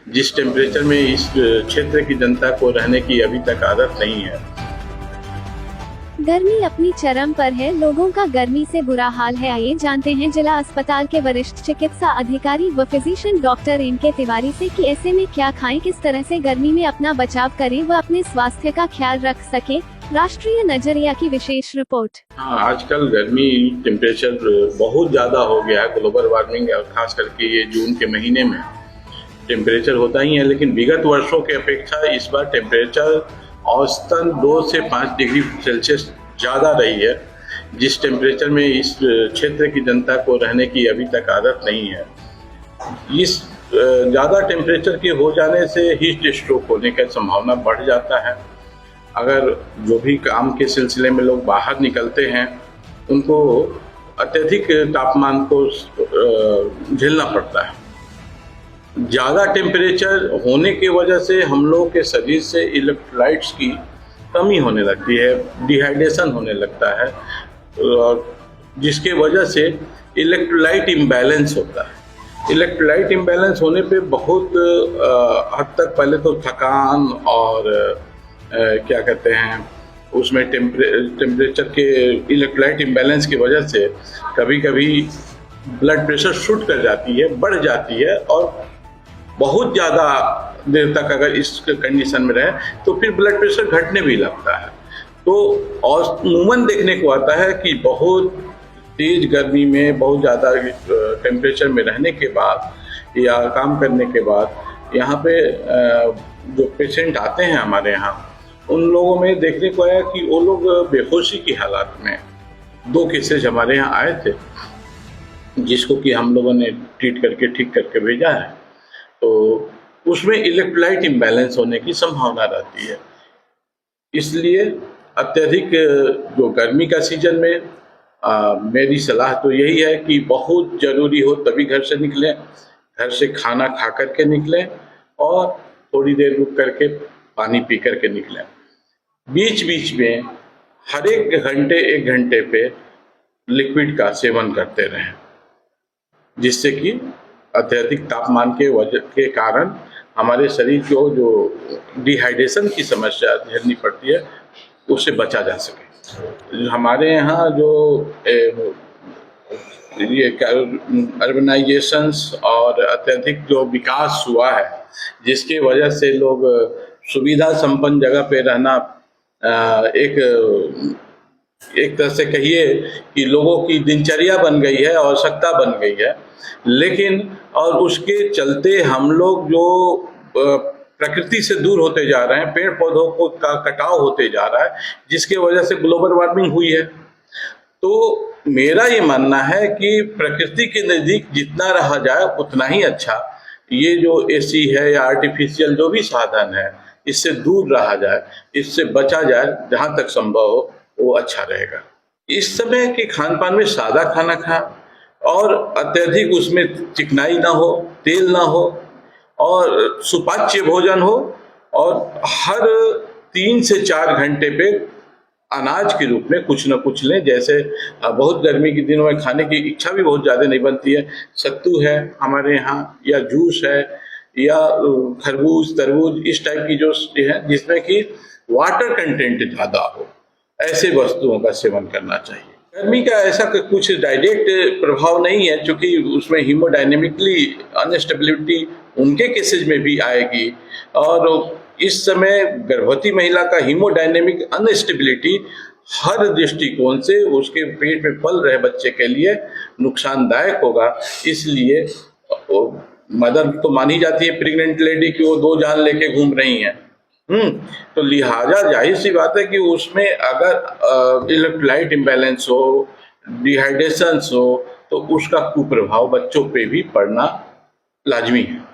जिस टेम्परेचर में इस क्षेत्र की जनता को रहने की अभी तक आदत नहीं है। गर्मी अपनी चरम पर है, लोगों का गर्मी से बुरा हाल है। आइए जानते हैं जिला अस्पताल के वरिष्ठ चिकित्सा अधिकारी व फिजिशियन डॉक्टर इनके तिवारी से कि ऐसे में क्या खाएं, किस तरह से गर्मी में अपना बचाव करें व अपने स्वास्थ्य का ख्याल रख सके। राष्ट्रीय नजरिया की विशेष रिपोर्ट। आजकल गर्मी टेम्परेचर बहुत ज्यादा हो गया है। ग्लोबल वार्मिंग और खास करके ये जून के महीने में टेम्परेचर होता ही है, लेकिन विगत वर्षों के अपेक्षा इस बार टेम्परेचर औसतन 2 से 5 डिग्री सेल्सियस ज़्यादा रही है, जिस टेम्परेचर में इस क्षेत्र की जनता को रहने की अभी तक आदत नहीं है। इस ज़्यादा टेम्परेचर के हो जाने से हीट स्ट्रोक होने की संभावना बढ़ जाता है। अगर जो भी काम के सिलसिले में लोग बाहर निकलते हैं, उनको अत्यधिक तापमान को झेलना पड़ता है। ज़्यादा टेम्परेचर होने की वजह से हम लोग के शरीर से इलेक्ट्रोलाइट्स की कमी होने लगती है, डिहाइड्रेशन होने लगता है, और जिसके वजह से इलेक्ट्रोलाइट इम्बैलेंस होता है। इलेक्ट्रोलाइट इम्बैलेंस होने पे बहुत हद तक पहले तो थकान और क्या कहते हैं उसमें टेम्परेचर के इलेक्ट्रोलाइट इम्बैलेंस की वजह से कभी कभी ब्लड प्रेशर शूट कर जाती है, बढ़ जाती है, और बहुत ज़्यादा देर तक अगर इस कंडीशन में रहे तो फिर ब्लड प्रेशर घटने भी लगता है। तो अमूमन देखने को आता है कि बहुत तेज गर्मी में बहुत ज़्यादा टेम्परेचर में रहने के बाद या काम करने के बाद यहाँ पे जो पेशेंट आते हैं हमारे यहाँ, उन लोगों में देखने को आया कि वो लोग बेहोशी की हालात में 2 केसेज हमारे यहाँ आए थे, जिसको कि हम लोगों ने ट्रीट करके ठीक करके भेजा है। तो उसमें इलेक्ट्रोलाइट इम्बैलेंस होने की संभावना रहती है। इसलिए अत्यधिक जो गर्मी का सीजन में मेरी सलाह तो यही है कि बहुत ज़रूरी हो तभी घर से निकलें, घर से खाना खा करके निकलें और थोड़ी देर रुक करके पानी पी करके निकलें। बीच बीच में हर एक घंटे 1 घंटे पे लिक्विड का सेवन करते रहें, जिससे कि अत्यधिक तापमान के कारण हमारे शरीर को जो डिहाइड्रेशन की समस्या झेलनी पड़ती है उससे बचा जा सके। हमारे यहाँ जो ये अर्बनाइजेशंस और अत्यधिक जो विकास हुआ है, जिसके वजह से लोग सुविधा संपन्न जगह पे रहना एक तरह से कहिए कि लोगों की दिनचर्या बन गई है, आवश्यकता बन गई है। लेकिन और उसके चलते हम लोग जो प्रकृति से दूर होते जा रहे हैं, पेड़ पौधों को का कटाव होते जा रहा है, जिसके वजह से ग्लोबल वार्मिंग हुई है। तो मेरा ये मानना है कि प्रकृति के नज़दीक जितना रहा जाए उतना ही अच्छा। ये जो एसी है या आर्टिफिशियल जो भी साधन है, इससे दूर रहा जाए, इससे बचा जाए, जहाँ तक संभव हो वो अच्छा रहेगा। इस समय के खान पान में सादा खाना खाएं और अत्यधिक उसमें चिकनाई ना हो, तेल ना हो, और सुपाच्य भोजन हो, और हर 3 से 4 घंटे पे अनाज के रूप में कुछ न कुछ लें। जैसे बहुत गर्मी के दिनों में खाने की इच्छा भी बहुत ज़्यादा नहीं बनती है, सत्तू है हमारे यहाँ, या जूस है, या खरबूज तरबूज, इस टाइप की जो है जिसमें कि वाटर कंटेंट ज़्यादा हो, ऐसे वस्तुओं का सेवन करना चाहिए। गर्मी का ऐसा कुछ डायरेक्ट प्रभाव नहीं है, क्योंकि उसमें हीमोडायनेमिकली अनस्टेबिलिटी उनके केसेज में भी आएगी, और इस समय गर्भवती महिला का हीमोडायनेमिक अनस्टेबिलिटी हर दृष्टिकोण से उसके पेट में पल रहे बच्चे के लिए नुकसानदायक होगा। इसलिए मदर तो मानी जाती है प्रेग्नेंट लेडी कि वो 2 जान लेके घूम रही हैं, तो लिहाजा जाहिर सी बात है कि उसमें अगर इलेक्ट्रोलाइट इम्बैलेंस हो, डिहाइड्रेशन हो, तो उसका कुप्रभाव बच्चों पे भी पड़ना लाजमी है।